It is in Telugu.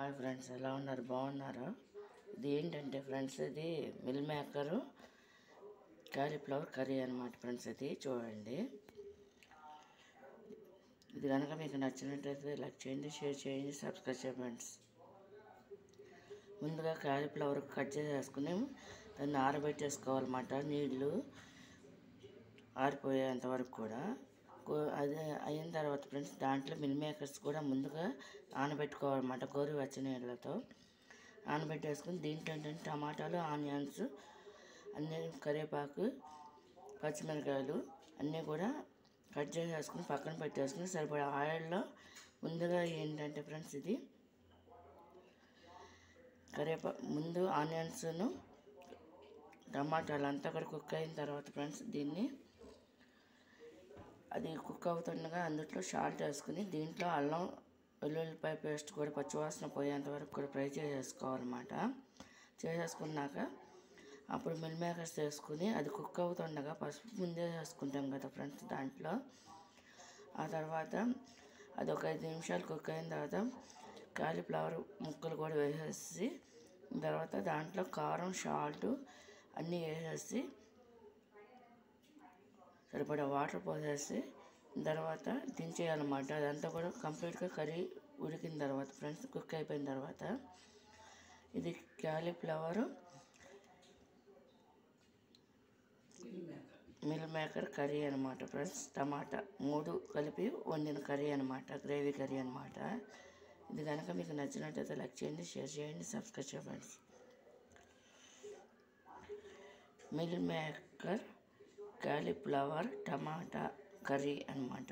హాయ్ ఫ్రెండ్స్, ఎలా ఉన్నారు? బాగున్నారా? ఇది ఏంటంటే ఫ్రెండ్స్, ఇది మిల్ మేకరు కాలీఫ్లవర్ కర్రీ అనమాట ఫ్రెండ్స్. ఇది చూడండి. ఇది కనుక మీకు నచ్చినట్లయితే లైక్ చేయండి, షేర్ చేయండి, సబ్స్క్రైబ్ చేయండి ఫ్రెండ్స్. ముందుగా కాలీఫ్లవర్ కట్ చేసేసుకుని దాన్ని ఆరబెట్టేసుకోవాలన్నమాట. నీళ్ళు ఆరిపోయేంత వరకు కూడా. అదే అయిన తర్వాత ఫ్రెండ్స్, దాంట్లో మిల్ మేకర్స్ కూడా ముందుగా నానబెట్టుకోవాలన్నమాట. గోరువెచ్చని నీళ్ళతో నానబెట్టేసుకుని దీంట్లో ఏంటంటే టమాటాలు, ఆనియన్స్, అన్నీ, కరివేపాకు, పచ్చిమిరకాయలు అన్నీ కూడా కట్ చేసేసుకుని పక్కన పెట్టేసుకుని సరిపడా ఆయిల్లో ముందుగా ఏంటంటే ఫ్రెండ్స్, ఇది ముందు ఆనియన్స్ను టమాటాలు అంతా కూడా కుక్ అయిన తర్వాత ఫ్రెండ్స్, దీన్ని అది కుక్ అవుతుండగా అందులో సాల్ట్ వేసుకుని దీంట్లో అల్లం వెల్లుల్లిపాయ పేస్ట్ కూడా పచ్చివాసన పోయేంత వరకు కూడా ఫ్రై చేసేసుకోవాలన్నమాట. చేసేసుకున్నాక అప్పుడు మిల్ మేకర్స్ వేసుకుని అది కుక్ అవుతుండగా పసుపు ముందే వేసుకుంటాం కదా ఫ్రెండ్స్ దాంట్లో. ఆ తర్వాత అది ఒక 5 నిమిషాలు కుక్ అయిన తర్వాత కాలీఫ్లవర్ ముక్కలు కూడా వేసేసి తర్వాత దాంట్లో కారం, సాల్ట్ అన్నీ వేసేసి సరిపడా వాటర్ పోసేసి తర్వాత దించేయాలన్నమాట. అదంతా కూడా కంప్లీట్గా కర్రీ ఉడికిన తర్వాత ఫ్రెండ్స్, కుక్ అయిపోయిన తర్వాత ఇది కాలీఫ్లవర్ మిల్ మేకర్ కర్రీ అనమాట ఫ్రెండ్స్. టమాటా 3 కలిపి వండిన కర్రీ అనమాట, గ్రేవీ కర్రీ అనమాట. ఇది కనుక మీకు నచ్చినట్టయితే లైక్ చేయండి, షేర్ చేయండి, సబ్స్క్రైబ్ చేయండి ఫ్రెండ్స్. మిల్ మేకర్ కాలీఫ్లవర్ టమాటా కర్రీ అనమాట.